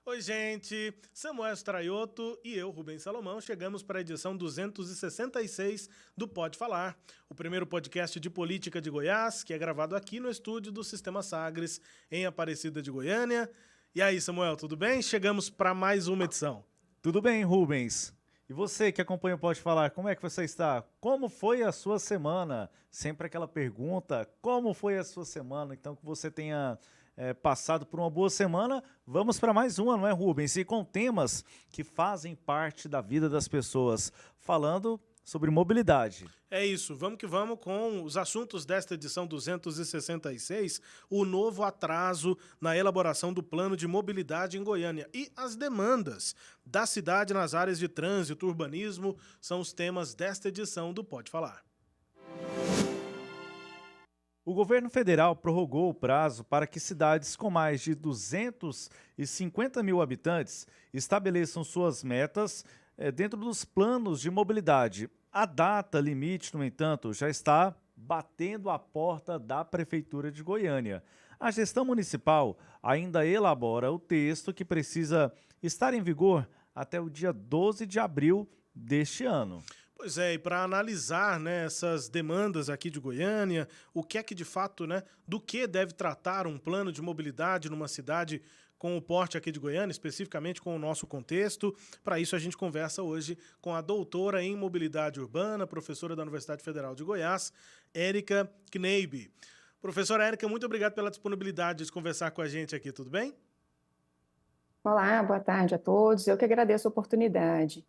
Oi, gente! Samuel Straioto e eu, Rubens Salomão, chegamos para a edição 266 do Pode Falar, o primeiro podcast de política de Goiás, que é gravado aqui no estúdio do Sistema Sagres, em Aparecida de Goiânia. E aí, Samuel, tudo bem? Chegamos para mais uma edição. Tudo bem, Rubens? E você que acompanha o Pode Falar, como é que você está? Como foi a sua semana? Sempre aquela pergunta, como foi a sua semana? Então, que você tenha passado por uma boa semana, vamos para mais uma, não é, Rubens? E com temas que fazem parte da vida das pessoas, falando sobre mobilidade. É isso, vamos que vamos com os assuntos desta edição 266, o novo atraso na elaboração do plano de mobilidade em Goiânia e as demandas da cidade nas áreas de trânsito, urbanismo, são os temas desta edição do Pode Falar. O governo federal prorrogou o prazo para que cidades com mais de 250 mil habitantes estabeleçam suas metas dentro dos planos de mobilidade. A data limite, no entanto, já está batendo a porta da Prefeitura de Goiânia. A gestão municipal ainda elabora o texto que precisa estar em vigor até o dia 12 de abril deste ano. Pois é, e para analisar, né, essas demandas aqui de Goiânia, o que é que de fato, né, do que deve tratar um plano de mobilidade numa cidade com o porte aqui de Goiânia, especificamente com o nosso contexto. Para isso a gente conversa hoje com a doutora em mobilidade urbana, professora da Universidade Federal de Goiás, Érica Kneibe. Professora Érica, muito obrigado pela disponibilidade de conversar com a gente aqui, tudo bem? Olá, boa tarde a todos. Eu que agradeço a oportunidade.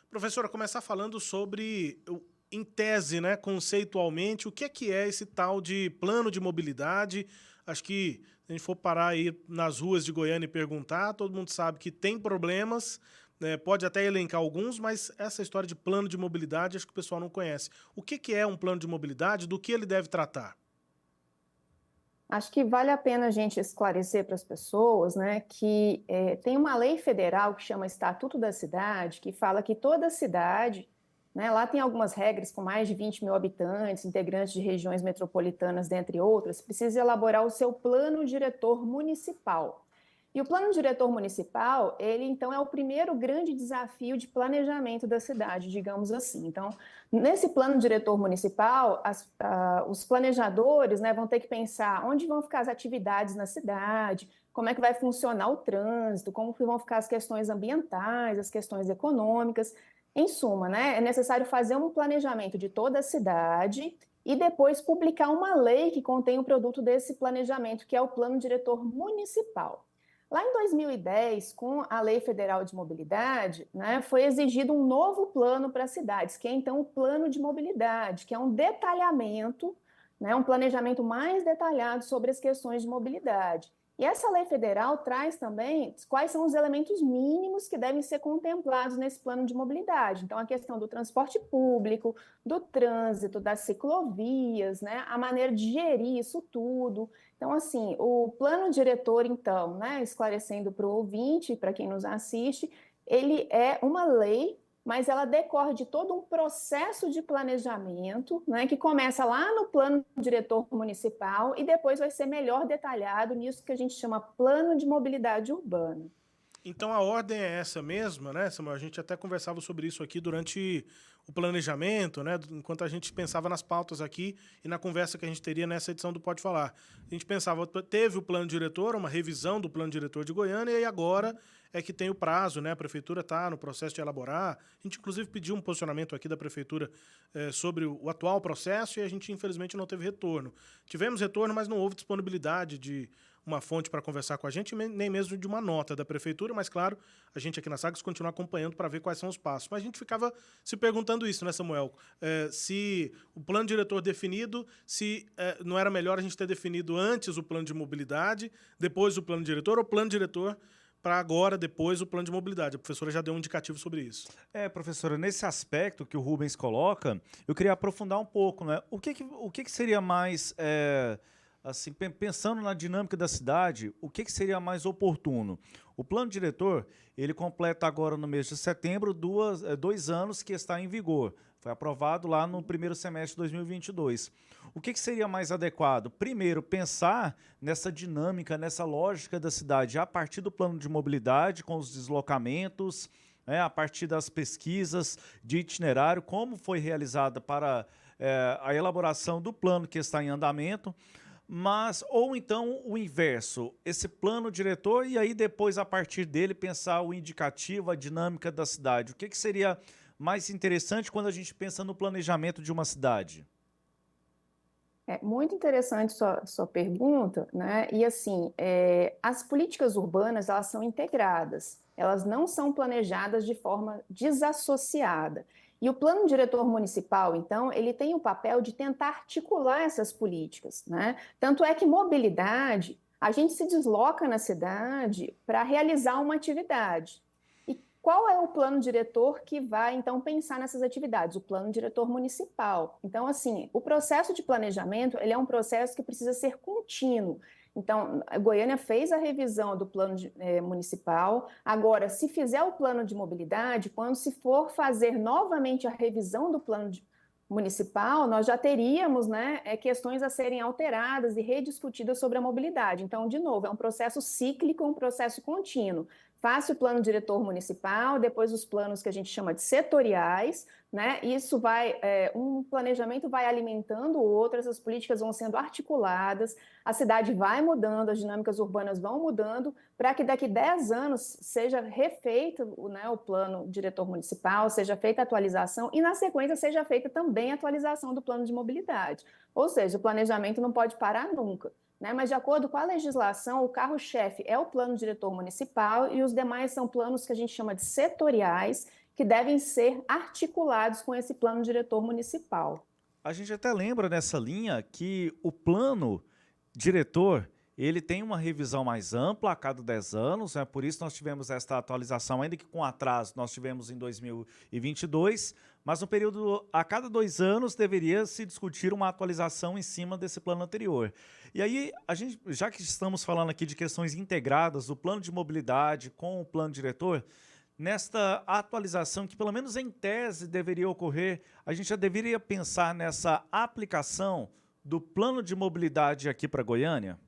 Professora, começar falando sobre, em tese, né, conceitualmente, o que é esse tal de plano de mobilidade. Acho que se a gente for parar aí nas ruas de Goiânia e perguntar, todo mundo sabe que tem problemas, né, pode até elencar alguns, mas essa história de plano de mobilidade acho que o pessoal não conhece. O que é um plano de mobilidade, do que ele deve tratar? Acho que vale a pena a gente esclarecer para as pessoas, né, que tem uma lei federal que chama Estatuto da Cidade, que fala que toda cidade, né, lá tem algumas regras com mais de 20 mil habitantes, integrantes de regiões metropolitanas, dentre outras, precisa elaborar o seu plano diretor municipal. E o plano diretor municipal, ele então é o primeiro grande desafio de planejamento da cidade, digamos assim. Então, nesse plano diretor municipal, os planejadores, né, vão ter que pensar onde vão ficar as atividades na cidade, como é que vai funcionar o trânsito, como que vão ficar as questões ambientais, as questões econômicas. Em suma, né, é necessário fazer um planejamento de toda a cidade e depois publicar uma lei que contém o produto desse planejamento, que é o plano diretor municipal. Lá em 2010, com a Lei Federal de Mobilidade, né, foi exigido um novo plano para as cidades, que é então o plano de mobilidade, que é um detalhamento, né, um planejamento mais detalhado sobre as questões de mobilidade. E essa lei federal traz também quais são os elementos mínimos que devem ser contemplados nesse plano de mobilidade. Então, a questão do transporte público, do trânsito, das ciclovias, né, a maneira de gerir isso tudo. Então, assim, o plano diretor, então, né, esclarecendo para o ouvinte, para quem nos assiste, ele é uma lei, mas ela decorre de todo um processo de planejamento, né, que começa lá no plano diretor municipal e depois vai ser melhor detalhado nisso que a gente chama plano de mobilidade urbana. Então a ordem é essa mesma, né, Samuel? A gente até conversava sobre isso aqui durante o planejamento, né, enquanto a gente pensava nas pautas aqui e na conversa que a gente teria nessa edição do Pode Falar. A gente pensava, teve o plano diretor, uma revisão do plano diretor de Goiânia e agora é que tem o prazo, né, a prefeitura está no processo de elaborar. A gente inclusive pediu um posicionamento aqui da prefeitura sobre o atual processo e a gente infelizmente não teve retorno. Tivemos retorno, mas não houve disponibilidade de uma fonte para conversar com a gente, nem mesmo de uma nota da prefeitura, mas claro, a gente aqui na Sagres continua acompanhando para ver quais são os passos. Mas a gente ficava se perguntando isso, né, Samuel? Se o plano diretor definido, se não era melhor a gente ter definido antes o plano de mobilidade, depois o plano diretor, ou plano diretor para agora, depois o plano de mobilidade. A professora já deu um indicativo sobre isso. Professora, nesse aspecto que o Rubens coloca, eu queria aprofundar um pouco, né? O que seria mais assim, pensando na dinâmica da cidade, o que seria mais oportuno? O plano diretor, ele completa agora no mês de setembro 2 anos que está em vigor. Foi aprovado lá no primeiro semestre de 2022. O que seria mais adequado? Primeiro, pensar nessa dinâmica, nessa lógica da cidade a partir do plano de mobilidade, com os deslocamentos, a partir das pesquisas de itinerário, como foi realizada para a elaboração do plano que está em andamento, mas, ou então o inverso, esse plano diretor e aí depois, a partir dele, pensar o indicativo, a dinâmica da cidade. O que seria mais interessante quando a gente pensa no planejamento de uma cidade? É muito interessante sua pergunta, né? E assim, as políticas urbanas, elas são integradas, elas não são planejadas de forma desassociada. E o plano diretor municipal, então, ele tem o papel de tentar articular essas políticas, né? Tanto é que mobilidade, a gente se desloca na cidade para realizar uma atividade. E qual é o plano diretor que vai, então, pensar nessas atividades? O plano diretor municipal. Então, assim, o processo de planejamento, ele é um processo que precisa ser contínuo. Então, a Goiânia fez a revisão do plano municipal. Agora, se fizer o plano de mobilidade, quando se for fazer novamente a revisão do plano municipal, nós já teríamos, né, questões a serem alteradas e rediscutidas sobre a mobilidade. Então, de novo, é um processo cíclico, um processo contínuo. Faça o plano diretor municipal, depois os planos que a gente chama de setoriais, né? Isso vai, um planejamento vai alimentando o outro, essas políticas vão sendo articuladas, a cidade vai mudando, as dinâmicas urbanas vão mudando, para que daqui 10 anos seja refeito, né, o plano diretor municipal, seja feita a atualização e, na sequência, seja feita também a atualização do plano de mobilidade. Ou seja, o planejamento não pode parar nunca. Né? Mas, de acordo com a legislação, o carro-chefe é o plano diretor municipal e os demais são planos que a gente chama de setoriais, que devem ser articulados com esse plano diretor municipal. A gente até lembra nessa linha que o plano diretor, ele tem uma revisão mais ampla a cada 10 anos, né? Por isso nós tivemos esta atualização, ainda que com atraso nós tivemos em 2022, mas no período, a cada 2 anos deveria se discutir uma atualização em cima desse plano anterior. E aí, a gente, já que estamos falando aqui de questões integradas do plano de mobilidade com o plano diretor, nesta atualização, que pelo menos em tese deveria ocorrer, a gente já deveria pensar nessa aplicação do plano de mobilidade aqui para Goiânia?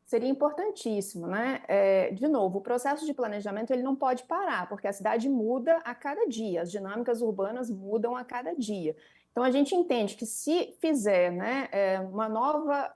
Seria importantíssimo, né? De novo, o processo de planejamento ele não pode parar, porque a cidade muda a cada dia, as dinâmicas urbanas mudam a cada dia. Então, a gente entende que se fizer, né, uma nova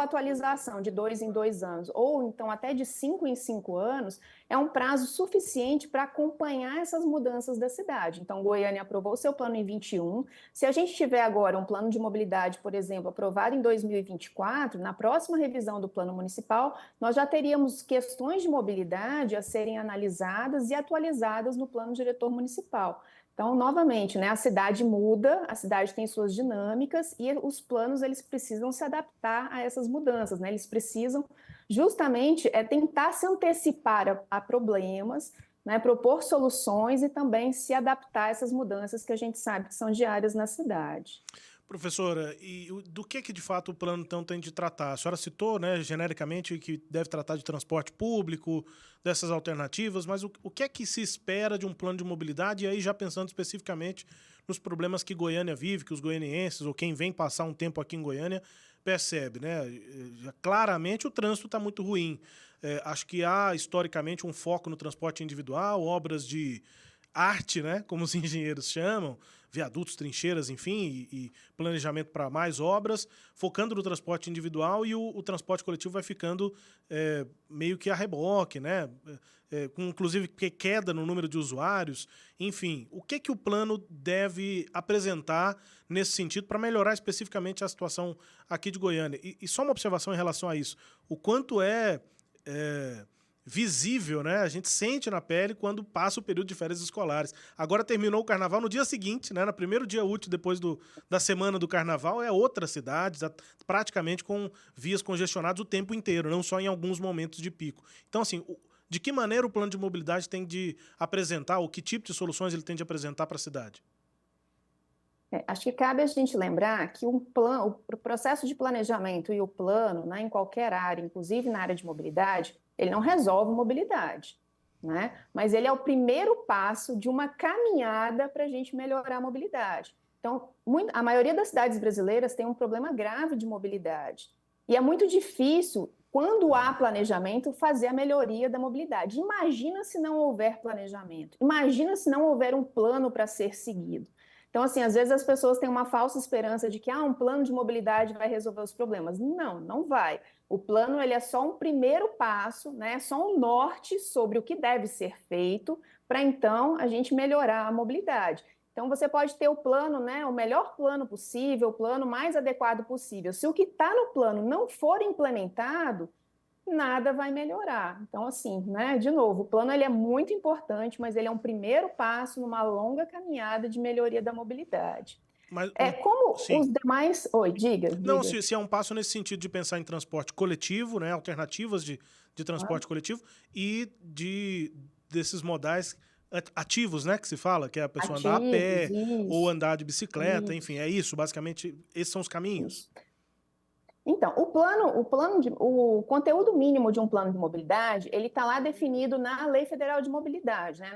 atualização de 2 em 2 anos, ou então até de 5 em 5 anos, é um prazo suficiente para acompanhar essas mudanças da cidade. Então, Goiânia aprovou o seu plano em 21. Se a gente tiver agora um plano de mobilidade, por exemplo, aprovado em 2024, na próxima revisão do plano municipal, nós já teríamos questões de mobilidade a serem analisadas e atualizadas no plano diretor municipal. Então, novamente, né, a cidade muda, a cidade tem suas dinâmicas e os planos eles precisam se adaptar a essas mudanças, né? Eles precisam justamente tentar se antecipar a problemas, né, propor soluções e também se adaptar a essas mudanças que a gente sabe que são diárias na cidade. Professora, e do que de fato o plano então tem de tratar? A senhora citou, né, genericamente, que deve tratar de transporte público, dessas alternativas, mas o que é que se espera de um plano de mobilidade? E aí já pensando especificamente nos problemas que Goiânia vive, que os goianienses ou quem vem passar um tempo aqui em Goiânia percebe, né? Claramente o trânsito está muito ruim. Acho que há historicamente um foco no transporte individual, obras de arte, né, como os engenheiros chamam, viadutos, trincheiras, enfim, e planejamento para mais obras, focando no transporte individual e o transporte coletivo vai ficando meio que a reboque, né, com inclusive queda no número de usuários, enfim. O que o plano deve apresentar nesse sentido para melhorar especificamente a situação aqui de Goiânia? E só uma observação em relação a isso, o quanto visível, né? A gente sente na pele quando passa o período de férias escolares. Agora terminou o carnaval, no dia seguinte, né? No primeiro dia útil depois da semana do carnaval, é outra cidade, praticamente com vias congestionadas o tempo inteiro, não só em alguns momentos de pico. Então, assim, de que maneira o plano de mobilidade tem de apresentar, ou que tipo de soluções ele tem de apresentar para a cidade? Acho que cabe a gente lembrar que o processo de planejamento e o plano, né, em qualquer área, inclusive na área de mobilidade, ele não resolve mobilidade, né? Mas ele é o primeiro passo de uma caminhada para a gente melhorar a mobilidade. Então, a maioria das cidades brasileiras tem um problema grave de mobilidade. E é muito difícil, quando há planejamento, fazer a melhoria da mobilidade. Imagina se não houver planejamento. Imagina se não houver um plano para ser seguido. Então, assim, às vezes as pessoas têm uma falsa esperança de que um plano de mobilidade vai resolver os problemas. Não, não vai. O plano ele é só um primeiro passo, né? Só um norte sobre o que deve ser feito para, então, a gente melhorar a mobilidade. Então, você pode ter o plano, né? O melhor plano possível, o plano mais adequado possível. Se o que está no plano não for implementado, nada vai melhorar. Então, assim, né, de novo, o plano ele é muito importante, mas ele é um primeiro passo numa longa caminhada de melhoria da mobilidade. Mas, Como sim. os demais... Oi, diga. Não, se é um passo nesse sentido de pensar em transporte coletivo, né, alternativas de transporte coletivo e desses modais ativos, né, que se fala, que é a pessoa andar a pé ou andar de bicicleta, enfim, é isso, basicamente, esses são os caminhos. Então, o conteúdo mínimo de um plano de mobilidade, ele está lá definido na Lei Federal de Mobilidade, né,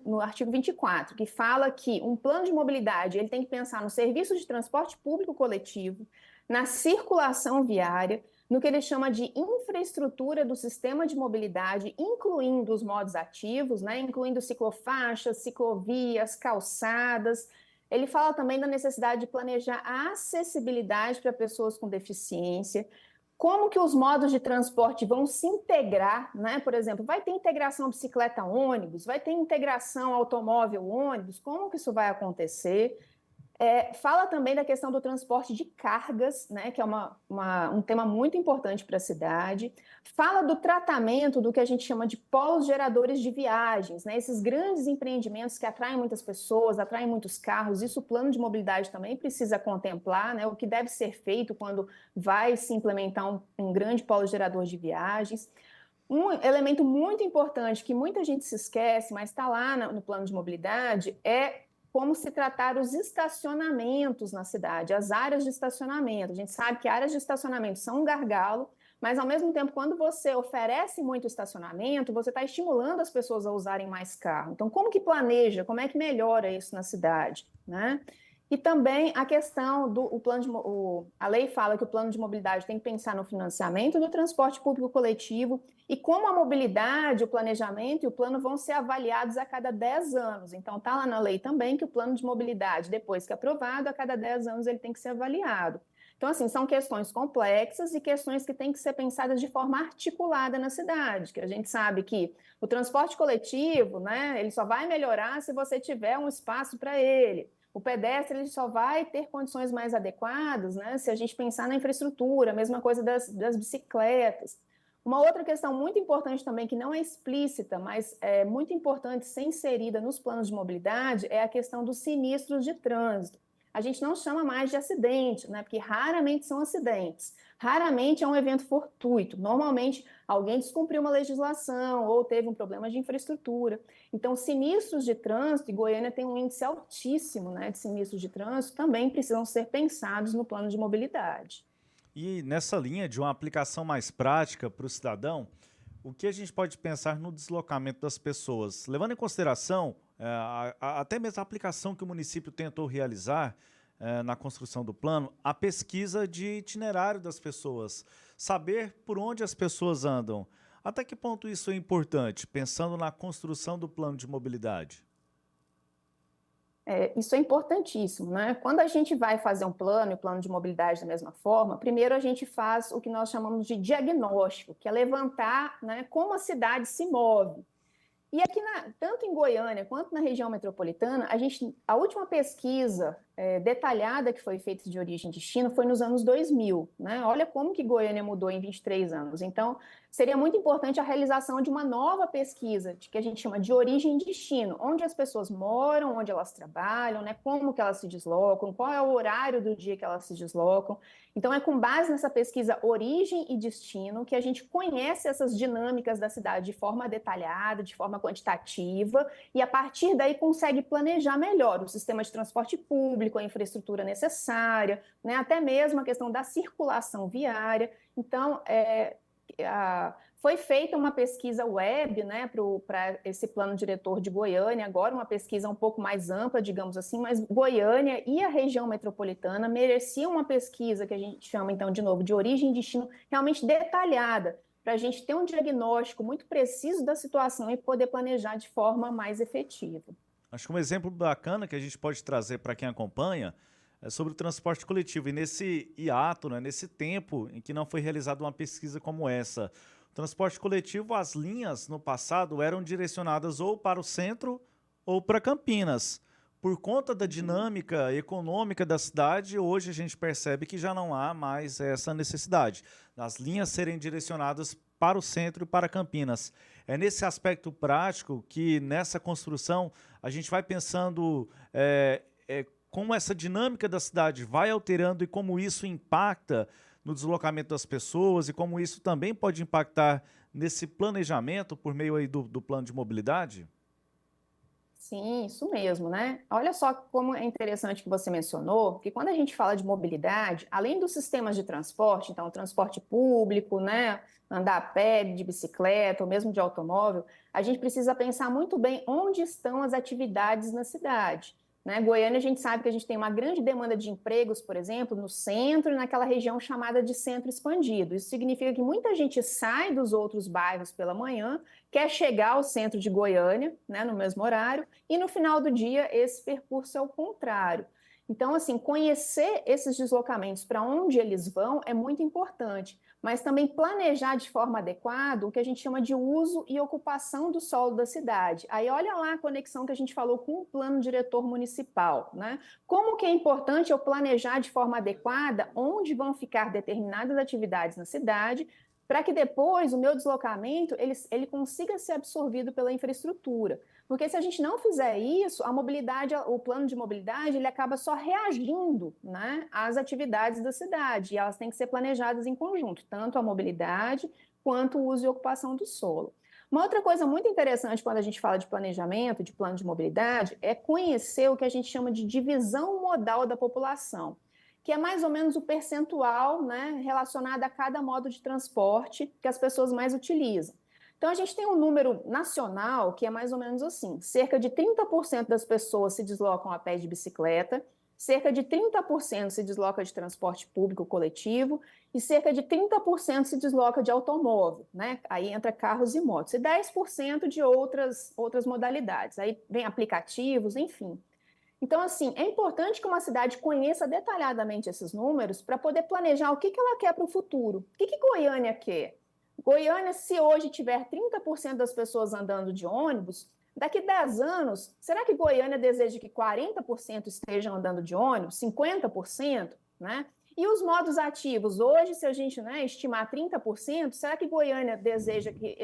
no artigo 24, que fala que um plano de mobilidade ele tem que pensar no serviço de transporte público coletivo, na circulação viária, no que ele chama de infraestrutura do sistema de mobilidade, incluindo os modos ativos, né, incluindo ciclofaixas, ciclovias, calçadas. Ele fala também da necessidade de planejar a acessibilidade para pessoas com deficiência, como que os modos de transporte vão se integrar, né? Por exemplo, vai ter integração bicicleta-ônibus, vai ter integração automóvel-ônibus, como que isso vai acontecer? Fala também da questão do transporte de cargas, né, que é um tema muito importante para a cidade. Fala do tratamento do que a gente chama de polos geradores de viagens, né, esses grandes empreendimentos que atraem muitas pessoas, atraem muitos carros. Isso o plano de mobilidade também precisa contemplar, né, o que deve ser feito quando vai se implementar um grande polo gerador de viagens. Um elemento muito importante que muita gente se esquece, mas está lá no plano de mobilidade, é como se tratar os estacionamentos na cidade, as áreas de estacionamento. A gente sabe que áreas de estacionamento são um gargalo, mas, ao mesmo tempo, quando você oferece muito estacionamento, você está estimulando as pessoas a usarem mais carro. Então, como que planeja, como é que melhora isso na cidade, né? E também a questão a lei fala que o plano de mobilidade tem que pensar no financiamento do transporte público coletivo e como a mobilidade, o planejamento e o plano vão ser avaliados a cada 10 anos. Então, está lá na lei também que o plano de mobilidade, depois que aprovado, a cada 10 anos ele tem que ser avaliado. Então, assim, são questões complexas e questões que têm que ser pensadas de forma articulada na cidade, que a gente sabe que o transporte coletivo, né, ele só vai melhorar se você tiver um espaço para ele. O pedestre ele só vai ter condições mais adequadas, né, se a gente pensar na infraestrutura, a mesma coisa das bicicletas. Uma outra questão muito importante também, que não é explícita, mas é muito importante ser inserida nos planos de mobilidade, é a questão dos sinistros de trânsito. A gente não chama mais de acidente, né, porque raramente são acidentes. Raramente é um evento fortuito. Normalmente, alguém descumpriu uma legislação ou teve um problema de infraestrutura. Então, sinistros de trânsito, e Goiânia tem um índice altíssimo, né, de sinistros de trânsito, também precisam ser pensados no plano de mobilidade. E nessa linha de uma aplicação mais prática para o cidadão, o que a gente pode pensar no deslocamento das pessoas? Levando em consideração até mesmo a aplicação que o município tentou realizar na construção do plano, a pesquisa de itinerário das pessoas, saber por onde as pessoas andam. Até que ponto isso é importante, pensando na construção do plano de mobilidade? Isso é importantíssimo, né? Quando a gente vai fazer um plano, e o plano de mobilidade da mesma forma, primeiro a gente faz o que nós chamamos de diagnóstico, que é levantar, né, como a cidade se move. E aqui, tanto em Goiânia quanto na região metropolitana, a última pesquisa detalhada que foi feita de origem e destino foi nos anos 2000, né? Olha como que Goiânia mudou em 23 anos. Então, seria muito importante a realização de uma nova pesquisa, que a gente chama de origem e destino, onde as pessoas moram, onde elas trabalham, né? Como que elas se deslocam, qual é o horário do dia que elas se deslocam. Então, é com base nessa pesquisa origem e destino que a gente conhece essas dinâmicas da cidade de forma detalhada, de forma quantitativa, e a partir daí consegue planejar melhor o sistema de transporte público, público, a infraestrutura necessária, né? Até mesmo a questão da circulação viária. Então, foi feita uma pesquisa web, né, para esse plano diretor de Goiânia, agora uma pesquisa um pouco mais ampla, digamos assim, mas Goiânia e a região metropolitana mereciam uma pesquisa que a gente chama, então, de novo, de origem e destino realmente detalhada, para a gente ter um diagnóstico muito preciso da situação e poder planejar de forma mais efetiva. Acho que um exemplo bacana que a gente pode trazer para quem acompanha é sobre o transporte coletivo. E nesse hiato, né, nesse tempo em que não foi realizada uma pesquisa como essa, o transporte coletivo, as linhas no passado eram direcionadas ou para o centro ou para Campinas. Por conta da dinâmica econômica da cidade, hoje a gente percebe que já não há mais essa necessidade das linhas serem direcionadas para o centro e para Campinas. É nesse aspecto prático que, nessa construção, a gente vai pensando como essa dinâmica da cidade vai alterando e como isso impacta no deslocamento das pessoas e como isso também pode impactar nesse planejamento por meio aí do plano de mobilidade? Sim, isso mesmo, né? Olha só como é interessante que você mencionou, que quando a gente fala de mobilidade, além dos sistemas de transporte, então transporte público, né, andar a pé, de bicicleta ou mesmo de automóvel, a gente precisa pensar muito bem onde estão as atividades na cidade. Né? Goiânia, a gente sabe que a gente tem uma grande demanda de empregos, por exemplo, no centro e naquela região chamada de centro expandido. Isso significa que muita gente sai dos outros bairros pela manhã, quer chegar ao centro de Goiânia, né, no mesmo horário, e no final do dia esse percurso é o contrário. Então, assim, conhecer esses deslocamentos, para onde eles vão, é muito importante, mas também planejar de forma adequada o que a gente chama de uso e ocupação do solo da cidade. Aí olha lá a conexão que a gente falou com o plano diretor municipal, né? Como que é importante eu planejar de forma adequada onde vão ficar determinadas atividades na cidade, para que depois o meu deslocamento ele consiga ser absorvido pela infraestrutura. Porque se a gente não fizer isso, a mobilidade, o plano de mobilidade, ele acaba só reagindo, né, às atividades da cidade, e elas têm que ser planejadas em conjunto, tanto a mobilidade quanto o uso e ocupação do solo. Uma outra coisa muito interessante quando a gente fala de planejamento, de plano de mobilidade, é conhecer o que a gente chama de divisão modal da população, que é mais ou menos o percentual, né, relacionado a cada modo de transporte que as pessoas mais utilizam. Então, a gente tem um número nacional que é mais ou menos assim: cerca de 30% das pessoas se deslocam a pé de bicicleta, cerca de 30% se desloca de transporte público coletivo e cerca de 30% se desloca de automóvel, né? Aí entra carros e motos, e 10% de outras modalidades. Aí vem aplicativos, enfim. Então, assim, é importante que uma cidade conheça detalhadamente esses números para poder planejar o que ela quer para o futuro. O que Goiânia quer? Goiânia, se hoje tiver 30% das pessoas andando de ônibus, daqui 10 anos, será que Goiânia deseja que 40% estejam andando de ônibus, 50%? Né? E os modos ativos, hoje, se a gente, né, estimar 30%, será que Goiânia deseja que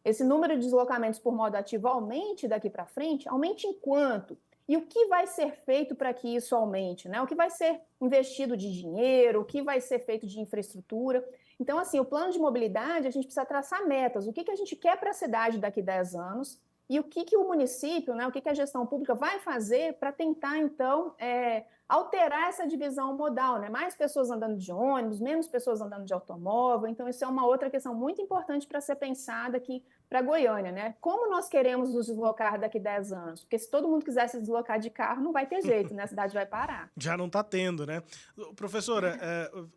esse número de deslocamentos por modo ativo aumente daqui para frente? Aumente em quanto? E o que vai ser feito para que isso aumente? Né? O que vai ser investido de dinheiro? O que vai ser feito de infraestrutura? Então, assim, o plano de mobilidade, a gente precisa traçar metas. O que a gente quer para a cidade daqui a 10 anos e o que o município, né, o que a gestão pública vai fazer para tentar, então, alterar essa divisão modal, né? Mais pessoas andando de ônibus, menos pessoas andando de automóvel. Então, isso é uma outra questão muito importante para ser pensada aqui para Goiânia, né? Como nós queremos nos deslocar daqui a 10 anos? Porque se todo mundo quiser se deslocar de carro, não vai ter jeito, né? A cidade vai parar. Já não está tendo, né? Professora,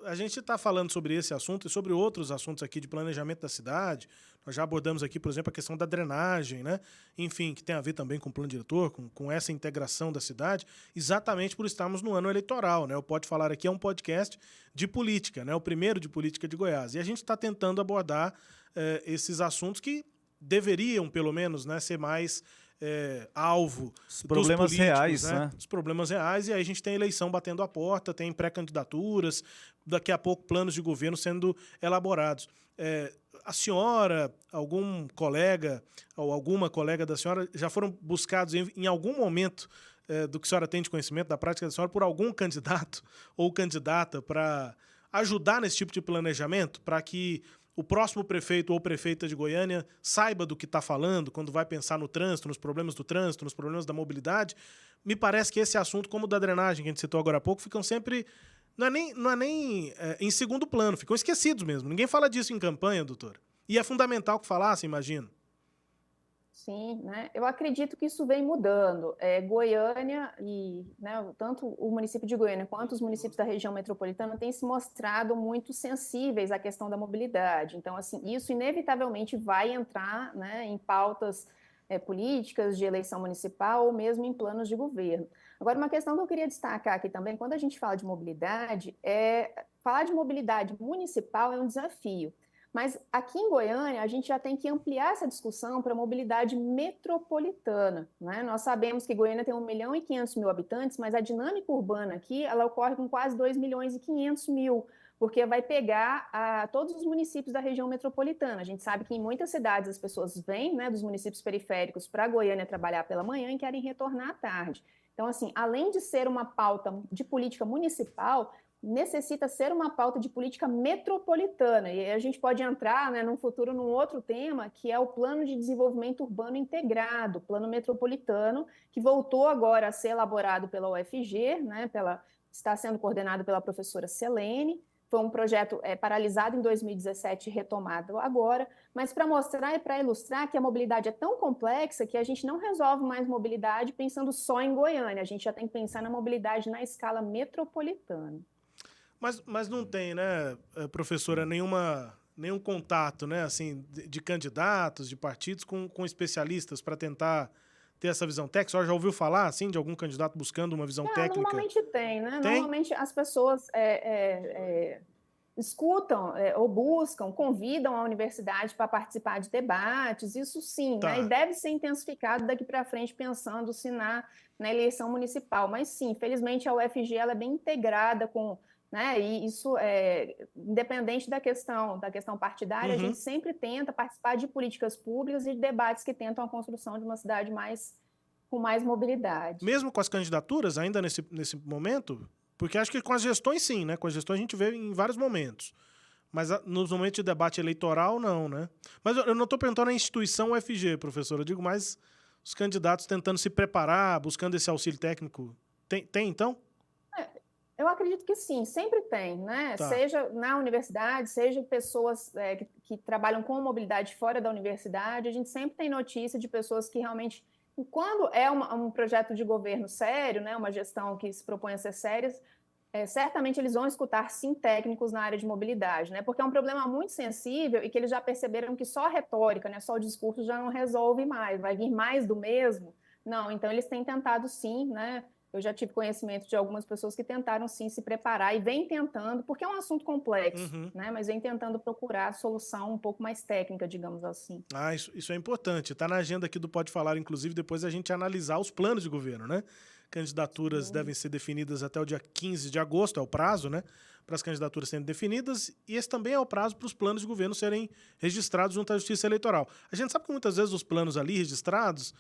a gente está falando sobre esse assunto e sobre outros assuntos aqui de planejamento da cidade. Nós já abordamos aqui, por exemplo, a questão da drenagem, né? Enfim, que tem a ver também com o plano diretor, com essa integração da cidade, exatamente por estarmos no ano eleitoral, né? O Pode Falar aqui é um podcast de política, né? O primeiro de política de Goiás. E a gente está tentando abordar esses assuntos que deveriam, pelo menos, né, ser mais alvo dos problemas reais, né? Os problemas reais, e aí a gente tem eleição batendo a porta, tem pré-candidaturas, daqui a pouco planos de governo sendo elaborados. A senhora, algum colega ou alguma colega da senhora já foram buscados em algum momento do que a senhora tem de conhecimento da prática da senhora por algum candidato ou candidata para ajudar nesse tipo de planejamento, para que o próximo prefeito ou prefeita de Goiânia saiba do que está falando quando vai pensar no trânsito, nos problemas do trânsito, nos problemas da mobilidade. Me parece que esse assunto, como o da drenagem, que a gente citou agora há pouco, ficam sempre... Não é nem em segundo plano, ficam esquecidos mesmo. Ninguém fala disso em campanha, doutora. E é fundamental que falasse, imagino. Sim, né? Eu acredito que isso vem mudando. Goiânia e, né, tanto o município de Goiânia quanto os municípios da região metropolitana têm se mostrado muito sensíveis à questão da mobilidade. Então, assim, isso inevitavelmente vai entrar, né, em pautas políticas de eleição municipal ou mesmo em planos de governo. Agora, uma questão que eu queria destacar aqui também, quando a gente fala de mobilidade, falar de mobilidade municipal é um desafio. Mas aqui em Goiânia, a gente já tem que ampliar essa discussão para a mobilidade metropolitana, né? Nós sabemos que Goiânia tem 1.500.000 habitantes, mas a dinâmica urbana aqui ela ocorre com quase 2.500.000, porque vai pegar todos os municípios da região metropolitana. A gente sabe que em muitas cidades as pessoas vêm, né, dos municípios periféricos para Goiânia trabalhar pela manhã e querem retornar à tarde. Então, assim, além de ser uma pauta de política municipal, necessita ser uma pauta de política metropolitana. E a gente pode entrar, né, no futuro num outro tema, que é o Plano de Desenvolvimento Urbano Integrado, Plano Metropolitano, que voltou agora a ser elaborado pela UFG, né, está sendo coordenado pela professora Selene. Foi um projeto paralisado em 2017 e retomado agora, mas para mostrar e para ilustrar que a mobilidade é tão complexa que a gente não resolve mais mobilidade pensando só em Goiânia, a gente já tem que pensar na mobilidade na escala metropolitana. Mas não tem, né, professora, nenhum contato, né, assim, de candidatos, de partidos com especialistas para tentar ter essa visão técnica? A senhora já ouviu falar, assim, de algum candidato buscando uma visão técnica? Normalmente tem, né? Tem? Normalmente as pessoas escutam ou buscam, convidam a universidade para participar de debates, isso sim, Tá. né? E deve ser intensificado daqui para frente, pensando-se na eleição municipal. Mas sim, felizmente a UFG ela é bem integrada com... Né? E isso, independente da questão partidária, a gente sempre tenta participar de políticas públicas e de debates que tentam a construção de uma cidade com mais mobilidade. Mesmo com as candidaturas, ainda nesse momento? Porque acho que com as gestões, sim, né? Com as gestões a gente vê em vários momentos. Mas nos momentos de debate eleitoral, não, né? Mas eu não estou perguntando a instituição UFG, professor. Eu digo mais os candidatos tentando se preparar, buscando esse auxílio técnico. Tem então? Eu acredito que sim, sempre tem, né? Tá. Seja na universidade, seja pessoas que trabalham com mobilidade fora da universidade, a gente sempre tem notícia de pessoas que realmente, quando é um projeto de governo sério, né, uma gestão que se propõe a ser séria, certamente eles vão escutar, sim, técnicos na área de mobilidade, né? Porque é um problema muito sensível e que eles já perceberam que só a retórica, né, só o discurso já não resolve mais, vai vir mais do mesmo? Não, então eles têm tentado, sim, né? Eu já tive conhecimento de algumas pessoas que tentaram, sim, se preparar e vem tentando, porque é um assunto complexo, né? Mas vem tentando procurar a solução um pouco mais técnica, digamos assim. Ah, isso é importante. Está na agenda aqui do Pode Falar, inclusive, depois a gente analisar os planos de governo, né? Candidaturas devem ser definidas até o dia 15 de agosto, é o prazo, né? Para as candidaturas serem definidas, e esse também é o prazo para os planos de governo serem registrados junto à Justiça Eleitoral. A gente sabe que muitas vezes os planos ali registrados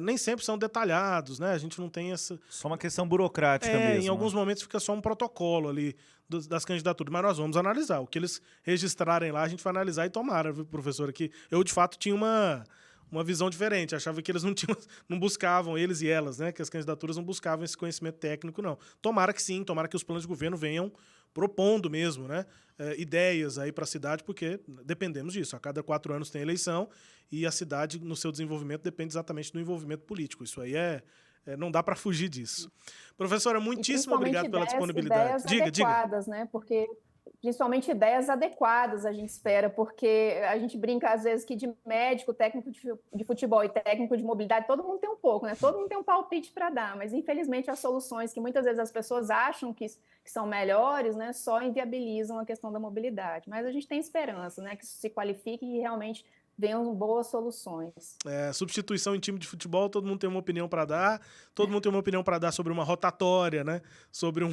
nem sempre são detalhados, né? A gente não tem essa... Só uma questão burocrática mesmo. Em alguns momentos fica só um protocolo ali das candidaturas, mas nós vamos analisar. O que eles registrarem lá, a gente vai analisar e tomara, viu, professora, que eu, de fato, tinha uma visão diferente. Achava que eles não buscavam, eles e elas, né? Que as candidaturas não buscavam esse conhecimento técnico, não. Tomara que sim, tomara que os planos de governo venham propondo mesmo, né? Ideias aí para a cidade, porque dependemos disso. A cada 4 anos tem eleição e a cidade, no seu desenvolvimento, depende exatamente do envolvimento político. Isso aí não dá para fugir disso. Professora, muitíssimo obrigado pela disponibilidade. Ideias adequadas, né? Porque principalmente ideias adequadas a gente espera, porque a gente brinca às vezes que de médico, técnico de futebol e técnico de mobilidade, todo mundo tem um pouco, né? Todo mundo tem um palpite para dar, mas infelizmente as soluções que muitas vezes as pessoas acham que são melhores, né, só inviabilizam a questão da mobilidade. Mas a gente tem esperança, né, que isso se qualifique e realmente venham boas soluções. Substituição em time de futebol, todo mundo tem uma opinião para dar, todo mundo tem uma opinião para dar sobre uma rotatória, né? Sobre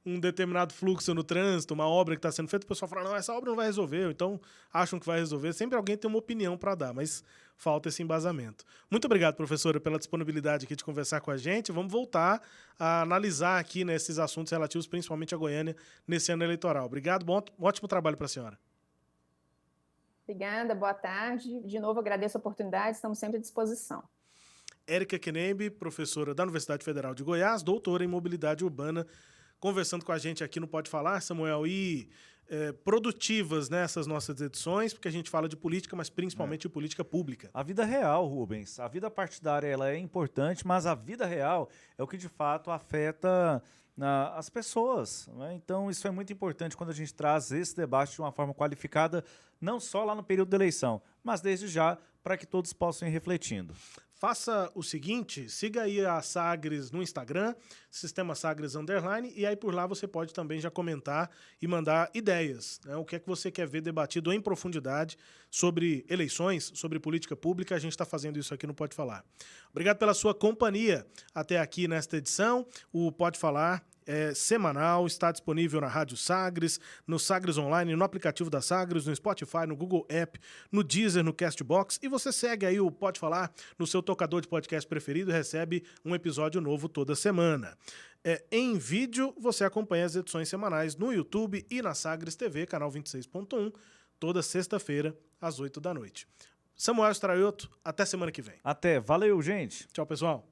um determinado fluxo no trânsito, uma obra que está sendo feita, o pessoal fala, não, essa obra não vai resolver, ou então acham que vai resolver. Sempre alguém tem uma opinião para dar, mas falta esse embasamento. Muito obrigado, professora, pela disponibilidade aqui de conversar com a gente. Vamos voltar a analisar aqui, né, esses assuntos relativos principalmente a Goiânia nesse ano eleitoral. Obrigado, ótimo trabalho para a senhora. Obrigada, boa tarde. De novo, agradeço a oportunidade, estamos sempre à disposição. Érica Kenembi, professora da Universidade Federal de Goiás, doutora em mobilidade urbana, conversando com a gente aqui no Pode Falar, Samuel, e produtivas nessas nossas edições, porque a gente fala de política, mas principalmente de política pública. A vida real, Rubens, a vida partidária ela é importante, mas a vida real é o que de fato afeta as pessoas, né? Então isso é muito importante quando a gente traz esse debate de uma forma qualificada, não só lá no período da eleição, mas desde já para que todos possam ir refletindo. Faça o seguinte, siga aí a Sagres no Instagram, Sistema Sagres _, e aí por lá você pode também já comentar e mandar ideias, né? O que é que você quer ver debatido em profundidade sobre eleições, sobre política pública, a gente está fazendo isso aqui no Pode Falar. Obrigado pela sua companhia até aqui nesta edição, o Pode Falar é semanal, está disponível na Rádio Sagres, no Sagres Online, no aplicativo da Sagres, no Spotify, no Google App, no Deezer, no Castbox, e você segue aí o Pode Falar no seu tocador de podcast preferido e recebe um episódio novo toda semana. Em vídeo, você acompanha as edições semanais no YouTube e na Sagres TV, canal 26.1, toda sexta-feira, às 8 da noite. Samuel Straioto, até semana que vem. Até, valeu, gente! Tchau, pessoal!